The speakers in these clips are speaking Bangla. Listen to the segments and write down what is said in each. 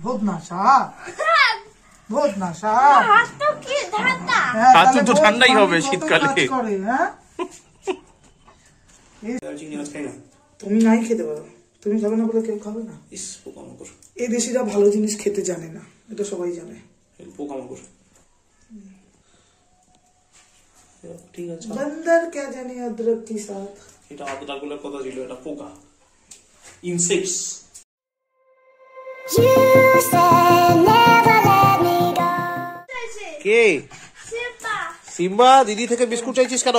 बहुत नशा बहुत नशा হাত তো কি ঠান্ডা হাত তো ঠান্ডাই হবে শীতকালে তুমি নাই খেতে পারো তুমি খাবে না বলে কেউ খাবে না এই দেশিরা ভালো জিনিস খেতে জানে না এটা সবাই জানে পোকামাকড় ঠিক আছে बंदर क्या जाने अदरक के साथ এটা আদরাগুলোর কথা ছিল এটা পোকা ইনসেক্টস কে সিম্বা দিদি থেকে বিস্কুট চাইছিস কেন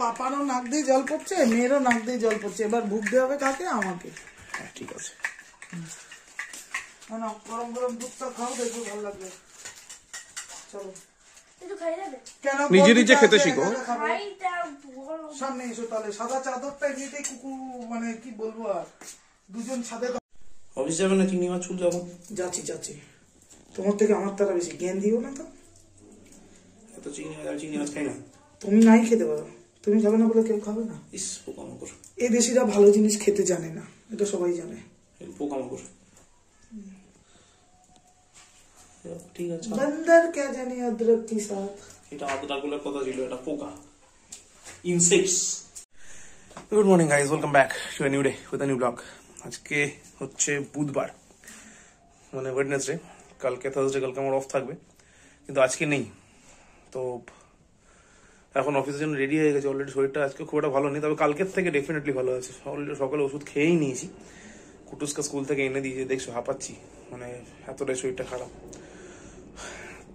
পাপারও নাক দিয়ে জল পড়ছে মেয়েরও নাক দিয়ে জল পড়ছে এবার ভুগ দেওয়া হবে কাকে আমাকে ঠিক আছে না গরম গরম দুধটা খাও দেখো ভালো লাগবে চলো নিজে নিজে খেতে শিখো সামনে এসো তাহলে সাদা চাদরটা এমনিতেই কুকুর মানে কি বলবো আর দুজন ছাদে অফিস যাবে না চিংড়ি মাছ ছুল যাবো যাচ্ছি তোমার থেকে আমার তারা বেশি জ্ঞান দিও না তো এত চিংড়ি মাছ খাই না তুমি নাই খেতে পারো তুমি খাবে না বলে কেউ খাবে না পোকামাকড় এই দেশিরা ভালো জিনিস খেতে জানে না এটা সবাই জানে পোকামাকড় ঠিক আছে बंदर क्या जाने अदरक के साथ এটা আদরাগুলোর কথা ছিল এটা পোকা insects good morning guys welcome back to a new day with a new blog আজকে হচ্ছে বুধবার মানে ওয়েডনেসডে কালকে থার্সডে কালকে আমার অফ থাকবে কিন্তু আজকে নেই তো এখন অফিসের জন্য রেডি হয়ে গেছে অলরেডি শরীরটা আজকে খুব একটা ভালো নেই তবে কালকের থেকে ডেফিনেটলি ভালো আছে অলরেডি সকালে ওষুধ খেয়েই নিয়েছি কুটুসকা স্কুল থেকে এনে দিয়েছে দেখছো হাঁপাচ্ছি মানে এতটাই শরীরটা খারাপ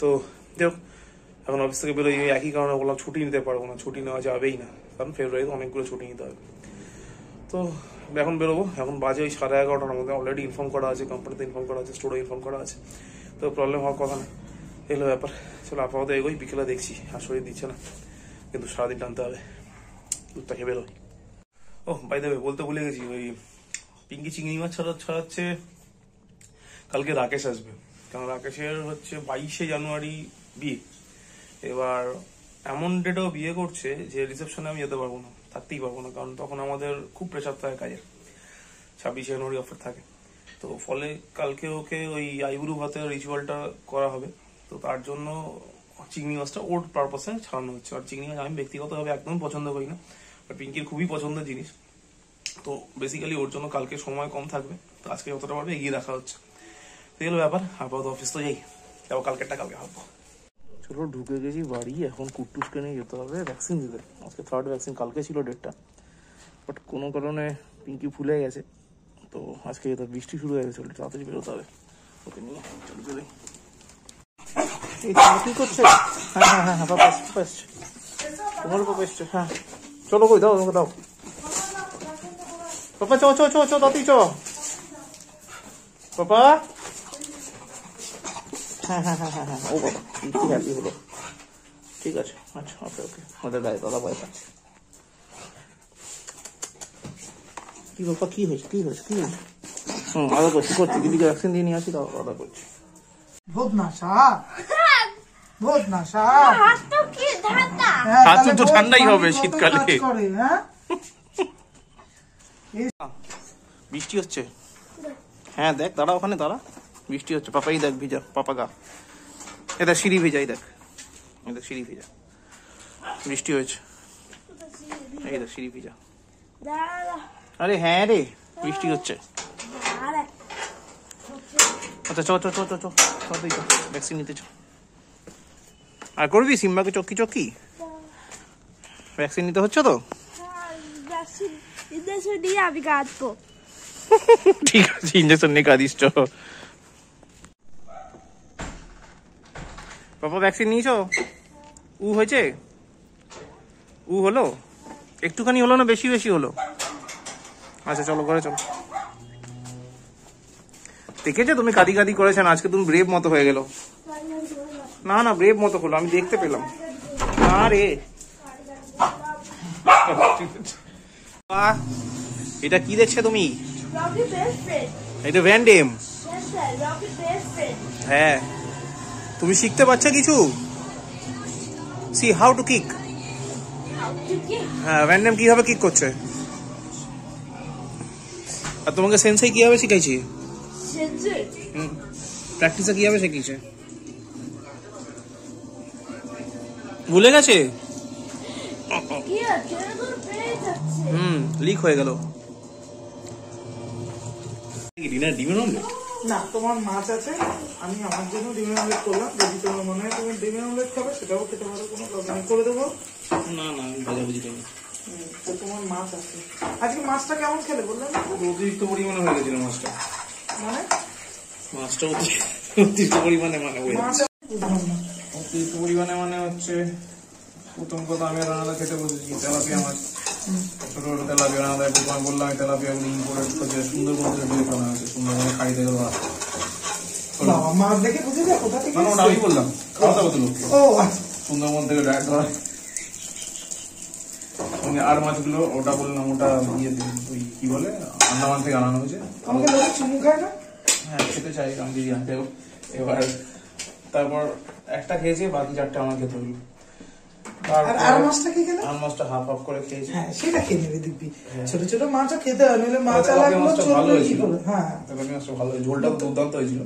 তো দেখ এখন অফিস থেকে বেরোই একই কারণে বললাম ছুটি নিতে পারবো না ছুটি নেওয়া যাবেই না কারণ ফেব্রুয়ারিতে অনেকগুলো ছুটি নিতে হবে তো এখন বেরোবো এখন বাজে ওই 11:30টার মধ্যে অলরেডি ইনফর্ম করা আছে কোম্পানিতে ইনফর্ম করা আছে স্টোরে ইনফর্ম করা আছে তো প্রবলেম হওয়ার কথা না এগুলো ব্যাপার চলো আপাতত এগোই বিকেলে দেখছি আর শরীর দিচ্ছে না কিন্তু সারাদিন টানতে হবে দুধটা খেয়ে বেরোই ও বাই দেবে বলতে ভুলে গেছি ওই পিঙ্কি চিংড়ি মাছ ছাড়াচ্ছে কালকে রাকেশ আসবে কারণ রাকেশের হচ্ছে 22শে জানুয়ারি বিয়ে এবার এমন ডেটেও বিয়ে করছে যে রিসেপশনে আমি যেতে পারবো না থাকতেই পারবো না কারণ তখন আমাদের খুব প্রেশার থাকে কাজের 26শে জানুয়ারি অফার থাকে তো ফলে কালকে ওকে ওই আইবুড়ো ভাতের রিচুয়ালটা করা হবে তো তার জন্য চিংড়ি মাছটা ওর পারপাসে ছাড়ানো হচ্ছে আর চিংড়ি মাছ আমি ব্যক্তিগতভাবে একদম পছন্দ করি না আর পিঙ্কির খুবই পছন্দের জিনিস তো বেসিক্যালি ওর জন্য কালকে সময় কম থাকবে তো আজকে যতটা পারবে এগিয়ে দেখা হচ্ছে এগুলো ব্যাপার আপাতত অফিস তো যাই যাবো কালকেরটা কালকে ভাববো চলো ঢুকে গেছি বাড়ি এখন কুট্টুসকে নিয়ে যেতে হবে ভ্যাকসিন দিতে আজকে থার্ড ভ্যাকসিন কালকে ছিল ডেটটা বাট কোনো কারণে পিঙ্কি ভুলে গেছে তো আজকে যেতে বৃষ্টি শুরু হয়ে গেছে তাড়াতাড়ি বেরোতে হবে ওকে নিয়ে চলো বেরোই কি করছে হ্যাঁ পাপা এসছে তোমার পাপা এসছে হ্যাঁ চলো কই দাও দাও পাপা চো দাঁতি চো পাপা হ্যাঁ ও বাবা কি হ্যাপি হলো ঠিক আছে আচ্ছা ওকে ওদের গায়ে দাদা ভয় পাচ্ছে কি বাবা কি হয়েছে আদা করছি দিদিকে ভ্যাকসিন দিয়ে নিয়ে আসি তাও আদা করছি बहुत नशा হাত তো কি ঠান্ডা হাত তো ঠান্ডাই হবে শীতকালে বৃষ্টি হচ্ছে হ্যাঁ দেখ দাঁড়া ওখানে দাঁড়া বৃষ্টি হচ্ছে পাপাই দেখ ভিজা পাপা গা এটা সিঁড়ি ভেজাই দেখ সিঁড়ি ভেজা বৃষ্টি হয়েছে এই দেখ সিঁড়ি ভেজা আরে হ্যাঁ রে বৃষ্টি হচ্ছে আচ্ছা চ ভ্যাকসিন নিতে চ আর করবি সিম্বাকে চক্কি ভ্যাকসিন নিতে হচ্ছে তো আমি কাঁদবো ঠিক আছে ইঞ্জেকশন নিয়ে কাঁদিস চ পাপা ভ্যাকসিন নিয়েছো হয়েছে হলো একটুখানি হলো না বেশি হলো আচ্ছা চলো ঘরে চলো দেখেছো তুমি কাঁদি করেছেন আজকে তুমি ব্রেভ মতো হয়ে গেল না ব্রেভ মতো হলো আমি দেখতে পেলাম আরে এটা কি দেখছো তুমি এটা ভ্যান্ডেম হ্যাঁ তুমি শিখতে পারছো কিছু সি হাউ টু কিক হ্যাঁ ভ্যান্ডেম কিভাবে কিক করছে আর তোমাকে সেন্সাই কিভাবে শিখাইছি? সেন্সর প্র্যাকটিসে কিভাবে শিখিয়েছে? ভুলে গেছে? কি আছে তোর পেয়ে যাচ্ছে লিক হয়ে গেল। ডিনার ডিমের অমলেট? না, তোমার মাছ আছে, আমি আমার জন্য ডিমের অমলেট করলাম। যদি তোমার মনে হয় তুমি ডিমের অমলেট খাবে সেটাও খেতে পারো, কোনো প্রবলেম করে দেবো। না না, আমি ভাজাভুজি খাই। তো তোমার মাছ আছে। আজকে মাছটা কেমন খেলে বললাম? অতিরিক্ত পরিমাণে হয়ে গেছিল মাছটা। মানে মাছটা অতিরিক্ত পরিমাণে মাছ বুঝলাম না। অতিরিক্ত পরিমাণে মানে হচ্ছে, প্রথম কথা আমি রান্নাটা খেতে বসেছি তেলাপিয়া মাছ, ছোট ছোট তেলাপিয়া রান্না। আমি বললাম তেলাপিয়া ইম্পোর্টেড হচ্ছে সুন্দরবন থেকে বিয়ে করা হয়েছে, সুন্দরবনে খাই থেকে বাবা, মাছ দেখে বুঝে যায় কোথা থেকে ওটা আমি বললাম, খাওয়া বলছিল ও আচ্ছা। সুন্দরবন থেকে ডাইরেক্ট ধরা। আর মাছগুলো ওটা বললাম ওটা ইয়ে ওই কি বলে আন্দামান থেকে আনানো হয়েছে। আমাকে লোকে চুমু খায় না? হ্যাঁ খেতে চাই আমি যদি আনতে। এবার তারপর একটা খেয়েছি, বাকি 4টা আমার খেতে হলো। আর মাছটা কি খেলে? আর মাছটা হাফ হাফ করে খেয়েছি। হ্যাঁ সেটা খেয়ে নেবে, দেখবি ছোট ছোট মাছও খেতে হয়, নইলে মাছ আলাগুলো চলবে কি করে? হ্যাঁ মাছটা ভালো, ঝোলটা দুর্দান্ত হয়েছিল।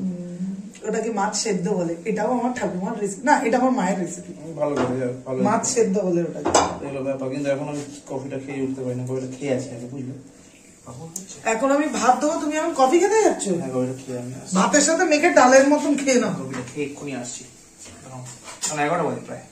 ওটাকে মাছ সেদ্ধ বলে, এটাও আমার ঠাকুমার রেসিপি, না এটা আমার মায়ের রেসিপি। ভালো করে ভালো মাছ সেদ্ধ বলে ওটাকে। এগুলো ব্যাপার, কিন্তু এখন আমি কফিটা খেয়ে উঠতে পারি না। কফিটা খেয়ে আছি আগে, বুঝলে? এখন আমি ভাত দেবো, তুমি এখন কফি খেতে যাচ্ছ? হ্যাঁ কফিটা খেয়ে আমি আসছি। ভাতের সাথে মেখে ডালের মতন খেয়ে নাও। কফিটা খেয়ে এক্ষুনি আসছি। 11টা বাজে প্রায়।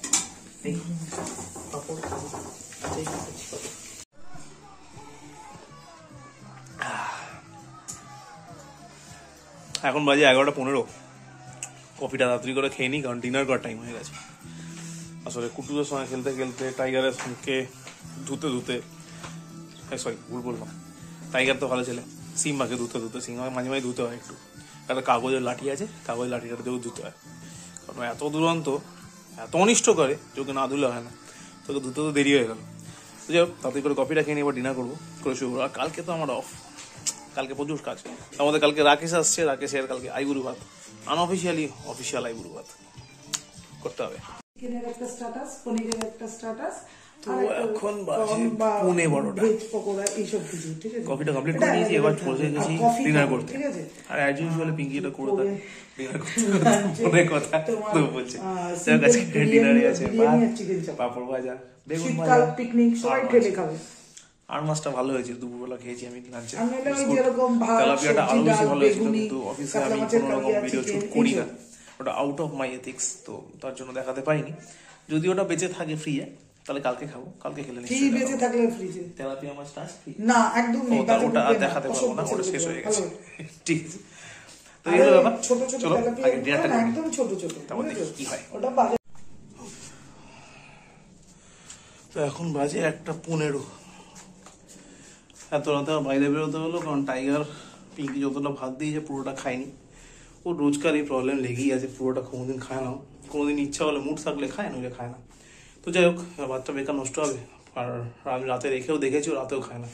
এখন বাজে 11:15। কফিটা তাড়াতাড়ি করে খেয়ে নিই, কারণ ডিনার করার টাইম হয়ে গেছে। আসলে কুটুরের সঙ্গে খেলতে খেলতে টাইগারের সঙ্গে ধুতে সরি ভুল বললাম, টাইগার তো ভালো ছেলে, সিম্বাকে ধুতে সিম্বাকে মাঝে মাঝে ধুতে হয় একটু। একটা কাগজের লাঠি আছে, কাগজের লাঠিটাতেও ধুতে হয়, কারণ এত দুরন্ত, এত অনিষ্ট করে, তোকে না ধুলে হয় না। তোকে ধুতে তো দেরি হয়ে গেল। তো যাই হোক, তাড়াতাড়ি করে কফিটা খেয়ে নিয়ে এবার ডিনার করবো, করে শুরু করবো। আর কালকে তো আমার অফ, কালকে প্রচুর কাজ। আমাদের কালকে রাকেশ আসছে, রাকেশের কালকে আইবুড়ো ভাত, আনঅফিসিয়ালি অফিসিয়াল আইবুড়ো ভাত করতে হবে। চিকেনের একটা স্ট্যাটাস, পনিরের একটা স্টাটাস, তো এখন বাজে 11:15। ভেজ পকোড়া এইসব কিছু, ঠিক আছে। কফিটা কমপ্লিট করে নিয়েছি, এবার বসে গেছি ডিনার করতে। ঠিক আছে। আর অ্যাজ ইউজুয়াল পিঙ্কি এটা করে দেয় ডিনার করতে, অনেক কথা তো বলছে। আজকে ডিনারে আছে ভাত, পাপড় ভাজা, বেগুন ভাজা, পিকনিক, সবাই ঠেলে খাবে। আর মাছটা ভালো হয়েছে, দুপুরবেলা খেয়েছি আমি লাঞ্চে। আমি ওই যেরকম ভাত, তেলাপিয়াটা আরো বেশি ভালো হয়েছিল, বেগুনি, কিন্তু অফিসে কাতলা আমি মাছের কোনো রকম কালিয়া, ভিডিও শুট চিকেন, করি না, এইসব। ওটা আউট অফ মাই এথিক্স, তো তার জন্য দেখাতে পারিনি। যদি ওটা বেঁচে থাকে ফ্রিজে, তাহলে কালকে খাবো, কালকে খেলে ফ্রি বেঁচে থাকলে ফ্রিজে তেলাপিয়া মাছটা আছে ফ্রি না, একদম নেই, ওটা আর দেখাতে পারবো না, ওটা শেষ হয়ে গেছে। ঠিক আছে, তো এই হলো ব্যাপার। ছোট ছোট চলো তেলাপিয়া, আগে ডিনারটা করি, একদম ছোট ছোট, তারপর দেখি কি হয়। ওটা বাজে। তো এখন বাজে 1:15। এত রাতে বাইরে বেরোতে হলো, কারণ টাইগার পিঙ্কি যতটা ভাত দিয়েছে পুরোটা খায়নি। ও রোজকার এই প্রবলেম লেগেই আছে, পুরোটা কোনোদিন খায় না, কোনোদিন ইচ্ছা হলে মুড থাকলে খায়, নইলে খায় না। তো যাই হোক, ভাতটা বেকার নষ্ট হবে। আর আমি রাতে রেখেও দেখেছি, রাতেও খায় না,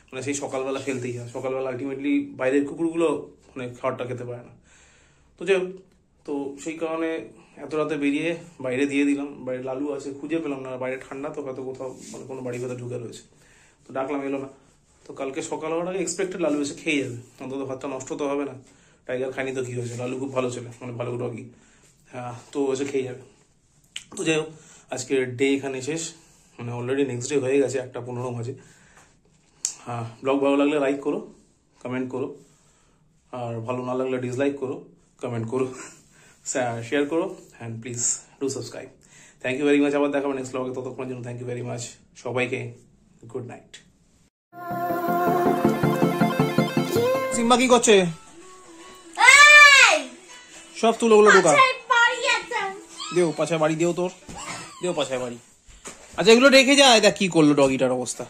মানে সেই সকালবেলা ফেলতেই হয়। সকালবেলা আলটিমেটলি বাইরের কুকুরগুলো মানে খাবারটা খেতে পারে না। তো যাই হোক, তো সেই কারণে এত রাতে বেরিয়ে বাইরে দিয়ে দিলাম। বাইরে লালু আছে, খুঁজে পেলাম না, বাইরে ঠান্ডা তো, হয়তো কোথাও মানে কোনো বাড়ি কোথাও ঢুকে রয়েছে। তো ডাকলাম, এলো না। তো কালকে সকাল হওয়ার আগে এক্সপেক্টেড লালু এসে খেয়ে যাবে, অন্তত ভাতটা নষ্ট তো হবে না। টাইগার খায়নি তো কি হয়েছে, লালু খুব ভালো ছেলে, মানে ভালো ডগি, হ্যাঁ, তো এসে খেয়ে যাবে। তো যাই হোক, আজকের ডে এখানে শেষ, মানে অলরেডি নেক্সট ডে হয়ে গেছে 1:15 বাজে। হ্যাঁ, ব্লগ ভালো লাগলে লাইক করো, কমেন্ট করো, আর ভালো না লাগলে ডিসলাইক করো, কমেন্ট করো, শেয়ার করো, and please do subscribe. Thank you very much. আবার দেখাবেন নেক্সট ব্লগে, ততক্ষণের জন্য থ্যাংক ইউ ভেরি মাচ সবাইকে। Good night. সিম্বা কি করছে? সব তুলো গুলো ঢোকা, দেও পাছায় বাড়ি, দেও তোর, দেও পাছায় বাড়ি। আচ্ছা এগুলো রেখে যায়, দেখ কি করলো ডগিটার অবস্থা।